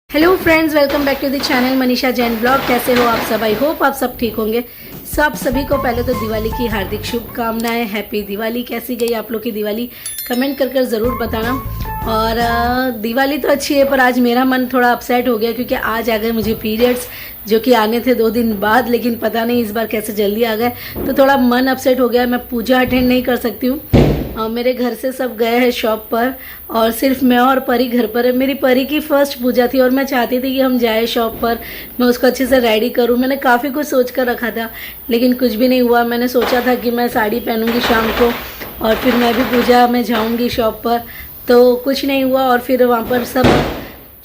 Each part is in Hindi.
Hello friends, welcome back to the channel Manisha Jain blog. कैसे हो आप सब? आई होप आप सब ठीक होंगे। सब सभी को पहले तो दिवाली की हार्दिक शुभकामनाएं। हैप्पी दिवाली। कैसी गई आप लोग की दिवाली? कमेंट कर ज़रूर बताना। और दिवाली तो अच्छी है, पर आज मेरा मन थोड़ा अपसेट हो गया क्योंकि आज आ गए मुझे पीरियड्स, जो कि आने थे 2 दिन बाद, लेकिन पता नहीं इस बार कैसे जल्दी आ गए, तो थोड़ा मन अपसेट हो गया। मैं पूजा अटेंड नहीं कर सकती हूँ। मेरे घर से सब गए हैं शॉप पर और सिर्फ मैं और परी घर पर है। मेरी परी की फर्स्ट पूजा थी और मैं चाहती थी कि हम जाए शॉप पर, मैं उसको अच्छे से रेडी करूं। मैंने काफ़ी कुछ सोच कर रखा था, लेकिन कुछ भी नहीं हुआ। मैंने सोचा था कि मैं साड़ी पहनूंगी शाम को और फिर मैं भी पूजा में जाऊंगी शॉप पर, तो कुछ नहीं हुआ। और फिर वहाँ पर सब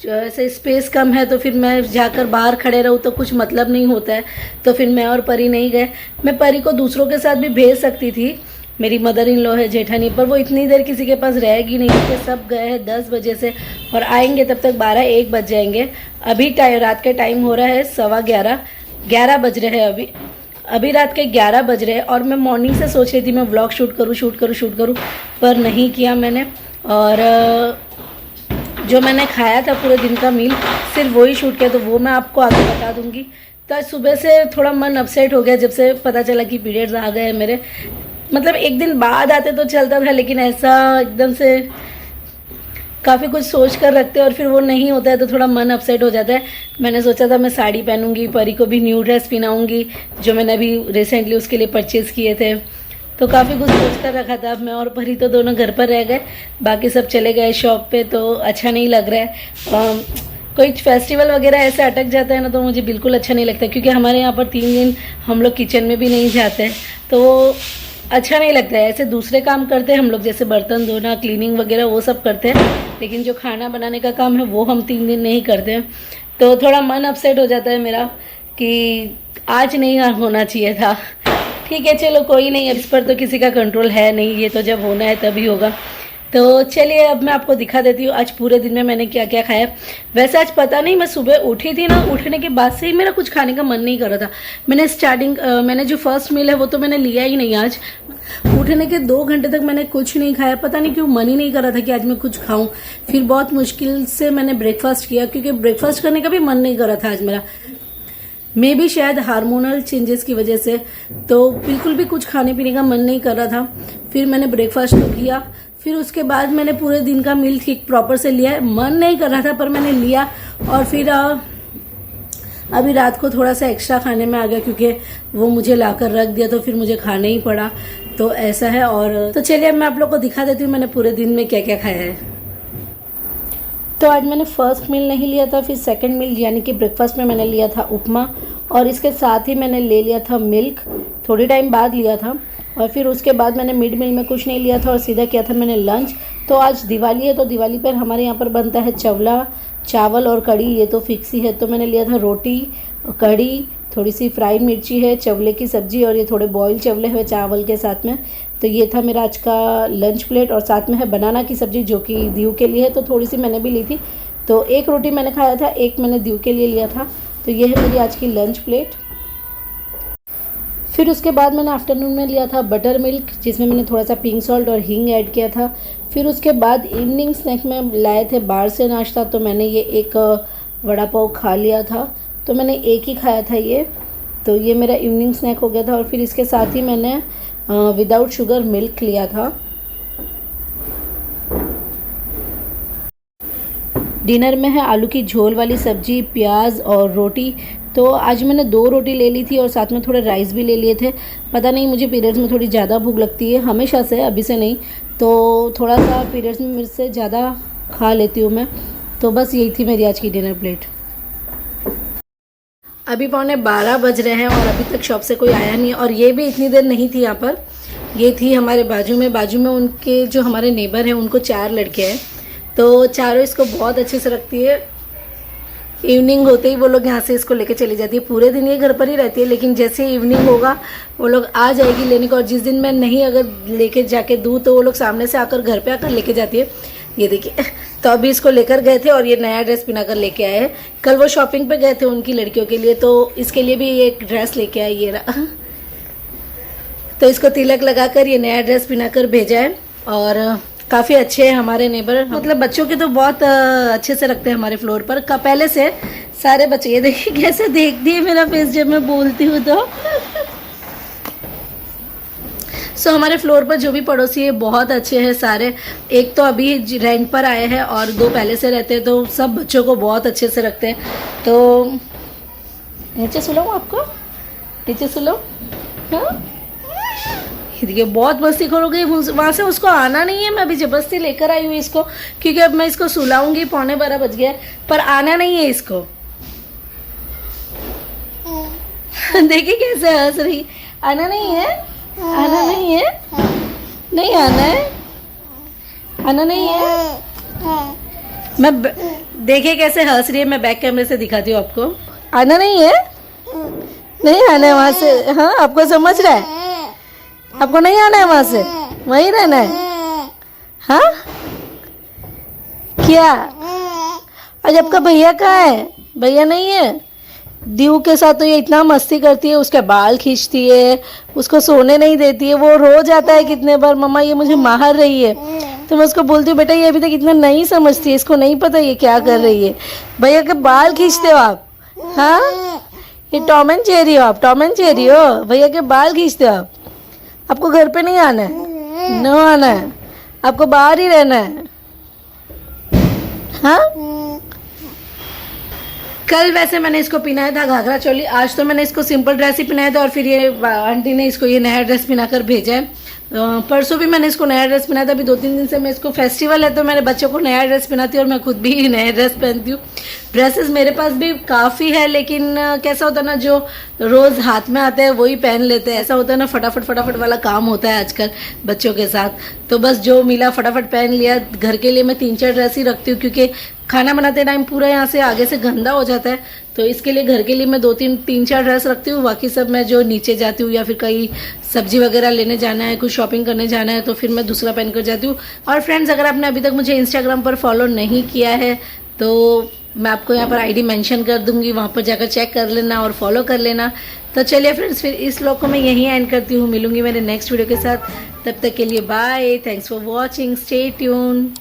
ऐसे स्पेस कम है, तो फिर मैं जाकर बाहर खड़े रहूँ तो कुछ मतलब नहीं होता है, तो फिर मैं और परी नहीं गए। मैं परी को दूसरों के साथ भी भेज सकती थी, मेरी मदर इन लॉ है जेठानी, पर वो इतनी देर किसी के पास रहेगी नहीं क्योंकि सब गए हैं 10 बजे से और आएंगे तब तक 12-1 बज जाएंगे। अभी रात के टाइम हो रहा है 11:15 बज रहे हैं। अभी रात के 11 बज रहे हैं और मैं मॉर्निंग से सोच रही थी मैं व्लॉग शूट करूँ, पर नहीं किया मैंने। और जो मैंने खाया था पूरे दिन का मील, सिर्फ वही शूट किया, तो वो मैं आपको आगे बता दूंगी। तो आज सुबह से थोड़ा मन अपसेट हो गया जब से पता चला कि पीरियड्स आ गए हैं मेरे। मतलब एक दिन बाद आते तो चलता था, लेकिन ऐसा एकदम से काफ़ी कुछ सोच कर रखते और फिर वो नहीं होता है तो थोड़ा मन अपसेट हो जाता है। मैंने सोचा था मैं साड़ी पहनूंगी, परी को भी न्यू ड्रेस पहनाऊंगी जो मैंने अभी रिसेंटली उसके लिए परचेज़ किए थे, तो काफ़ी कुछ सोच कर रखा था। मैं और परी तो दोनों घर पर रह गए, बाकी सब चले गए शॉप पे, तो अच्छा नहीं लग रहा है। कोई फेस्टिवल वगैरह ऐसे अटक जाता है ना, तो मुझे बिल्कुल अच्छा नहीं लगता, क्योंकि हमारे यहाँ पर 3 दिन हम लोग किचन में भी नहीं जाते, तो अच्छा नहीं लगता है। ऐसे दूसरे काम करते हैं हम लोग, जैसे बर्तन धोना, क्लीनिंग वगैरह वो सब करते हैं, लेकिन जो खाना बनाने का काम है वो हम 3 दिन नहीं करते हैं, तो थोड़ा मन अपसेट हो जाता है मेरा कि आज नहीं होना चाहिए था। ठीक है, चलो कोई नहीं, इस पर तो किसी का कंट्रोल है नहीं, ये तो जब होना है तभी होगा। तो चलिए अब मैं आपको दिखा देती हूँ आज पूरे दिन में मैंने क्या क्या खाया। वैसे आज पता नहीं, मैं सुबह उठी थी ना, उठने के बाद से ही मेरा कुछ खाने का मन नहीं कर रहा था। मैंने जो फर्स्ट मील है वो तो मैंने लिया ही नहीं आज। उठने के 2 घंटे तक मैंने कुछ नहीं खाया, पता नहीं क्यों मन ही नहीं कर रहा था कि आज मैं कुछ खाऊं। फिर बहुत मुश्किल से मैंने ब्रेकफास्ट किया, क्योंकि ब्रेकफास्ट करने का भी मन नहीं कर रहा था आज मेरा। मे भी शायद हार्मोनल चेंजेस की वजह से, तो बिल्कुल भी कुछ खाने पीने का मन नहीं कर रहा था। फिर मैंने ब्रेकफास्ट तो किया, फिर उसके बाद मैंने पूरे दिन का मील ठीक प्रॉपर से लिया है। मन नहीं कर रहा था पर मैंने लिया, और फिर अभी रात को थोड़ा सा एक्स्ट्रा खाने में आ गया क्योंकि वो मुझे लाकर रख दिया, तो फिर मुझे खाना ही पड़ा, तो ऐसा है। और तो चलिए मैं आप लोग को दिखा देती हूँ मैंने पूरे दिन में क्या क्या खाया है। तो आज मैंने फर्स्ट मील नहीं लिया था, फिर सेकंड मील यानी कि ब्रेकफास्ट में मैंने लिया था उपमा, और इसके साथ ही मैंने ले लिया था मिल्क, थोड़ी टाइम बाद लिया था। और फिर उसके बाद मैंने मिड मील में कुछ नहीं लिया था और सीधा किया था मैंने लंच। तो आज दिवाली है, तो दिवाली पर हमारे यहाँ पर बनता है चवला, चावल और कड़ी, ये तो फिक्स ही है। तो मैंने लिया था रोटी, कड़ी, थोड़ी सी फ्राइड मिर्ची है, चवले की सब्जी, और ये थोड़े बॉयल चवले हुए चावल के साथ में। तो ये था मेरा आज का लंच प्लेट, और साथ में है बनाना की सब्जी जो कि दीव के लिए है, तो थोड़ी सी मैंने भी ली थी। तो 1 रोटी मैंने खाया था, 1 मैंने दीव के लिए लिया था। तो ये है मेरी आज की लंच प्लेट। फिर उसके बाद मैंने आफ्टरनून में लिया था बटर मिल्क, जिसमें मैंने थोड़ा सा पिंक सॉल्ट और हींग ऐड किया था। फिर उसके बाद इवनिंग स्नैक में लाए थे बाहर से नाश्ता, तो मैंने ये एक वड़ा पाव खा लिया था, तो मैंने एक ही खाया था ये। तो ये मेरा इवनिंग स्नैक हो गया था। और फिर इसके साथ ही मैंने विदाउट शुगर मिल्क लिया था। डिनर में है आलू की झोल वाली सब्जी, प्याज और रोटी। तो आज मैंने 2 रोटी ले ली थी और साथ में थोड़े राइस भी ले लिए थे। पता नहीं, मुझे पीरियड्स में थोड़ी ज़्यादा भूख लगती है, हमेशा से, अभी से नहीं, तो थोड़ा सा पीरियड्स में मेरे से ज़्यादा खा लेती हूँ मैं। तो बस यही थी मेरी आज की डिनर प्लेट। अभी 11:15 बज रहे हैं और अभी तक शॉप से कोई आया नहीं, और ये भी इतनी देर नहीं थी यहाँ पर। ये थी हमारे बाजू में उनके जो हमारे नेबर हैं, उनको 4 लड़के हैं, तो चारों इसको बहुत अच्छे से रखती है। इवनिंग होते ही वो लोग यहाँ से इसको लेके चली जाती है। पूरे दिन ये घर पर ही रहती है, लेकिन जैसे इवनिंग होगा वो लोग आ जाएगी लेने को, और जिस दिन मैं नहीं अगर लेके जाके दूँ तो वो लोग सामने से आकर घर पे आकर लेके जाती है। ये देखिए, तो अभी इसको लेकर गए थे और ये नया ड्रेस पहना कर लेके आए हैं। कल वो शॉपिंग पे गए थे उनकी लड़कियों के लिए, तो इसके लिए भी एक ड्रेस लेके आए, ये रहा। तो इसको तिलक लगाकर ये नया ड्रेस पहना कर भेजा है, और काफ़ी अच्छे हैं हमारे नेबर, मतलब बच्चों के तो बहुत अच्छे से रखते हैं हमारे फ्लोर पर का पहले से सारे बच्चे। ये देखिए कैसे देखती है मेरा फेस जब मैं बोलती हूँ तो। सो हमारे फ्लोर पर जो भी पड़ोसी है बहुत अच्छे हैं सारे। एक तो अभी रेंट पर आए हैं और 2 पहले से रहते हैं, तो सब बच्चों को बहुत अच्छे से रखते हैं। तो नीचे सुलाऊं आपको, नीचे सुलाऊं? हाँ देखिए बहुत मस्ती करोगे, वहाँ से उसको आना नहीं है। मैं अभी जबरदस्ती लेकर आई हूँ इसको, क्योंकि अब मैं इसको सुलाऊंगी। 11:15 बज गया पर आना नहीं है इसको। देखिए कैसे हंस रही। आना नहीं है, आना नहीं है, नहीं आना है, आना नहीं है। मैं देखिए कैसे हंस रही है। मैं बैक कैमरे से दिखाती हूँ आपको। आना नहीं है, नहीं आना है वहाँ से। हाँ आपको समझ रहा है, आपको नहीं आना है वहाँ से, वहीं रहना है। हाँ क्या? आज आपका भैया कहाँ है? भैया नहीं है। दीव के साथ तो ये इतना मस्ती करती है, उसके बाल खींचती है, उसको सोने नहीं देती है। वो रो जाता है कितने बार, मम्मा ये मुझे मार रही है। तो मैं उसको बोलती हूँ बेटा ये अभी तक इतना नहीं समझती है, इसको नहीं पता ये क्या कर रही है। भैया के बाल खींचते हो आप? हाँ ये टॉम एंड जेरी हो आप, टॉम एंड जेरी हो। भैया के बाल खींचते हो आप। आपको घर पे नहीं आना है, न आना है, आपको बाहर ही रहना है। हाँ कल वैसे मैंने इसको पहनाया था घाघरा चोली, आज तो मैंने इसको सिंपल ड्रेस ही पहनाया था। और फिर ये आंटी ने इसको ये नया ड्रेस पहनाकर भेजा है। परसों भी मैंने इसको नया ड्रेस पहना था। अभी 2-3 दिन से मैं इसको फेस्टिवल है तो मेरे बच्चों को नया ड्रेस पहनाती हूँ और मैं खुद भी नया ड्रेस पहनती हूँ। ड्रेसेस मेरे पास भी काफ़ी है, लेकिन कैसा होता है ना, जो रोज़ हाथ में आते हैं वही पहन लेते हैं। ऐसा होता है ना, फटाफट वाला काम होता है आजकल बच्चों के साथ। तो बस जो मिला फटाफट पहन लिया। घर के लिए मैं 3-4 ड्रेस ही रखती हूँ, क्योंकि खाना बनाते टाइम पूरा यहाँ से आगे से गंदा हो जाता है। तो इसके लिए घर के लिए मैं 3-4 ड्रेस रखती हूँ। बाकी सब मैं जो नीचे जाती हूँ या फिर कहीं सब्जी वगैरह लेने जाना है, कुछ शॉपिंग करने जाना है, तो फिर मैं दूसरा पहन कर जाती हूँ। और फ्रेंड्स अगर आपने अभी तक मुझे इंस्टाग्राम पर फॉलो नहीं किया है तो मैं आपको यहाँ पर आईडी मेंशन कर दूंगी, वहाँ पर जाकर चेक कर लेना और फॉलो कर लेना। तो चलिए फ्रेंड्स फिर इस व्लॉग को मैं यहीं एंड करती हूँ। मिलूंगी मेरे नेक्स्ट वीडियो के साथ, तब तक के लिए bye. Thanks for watching, stay tune.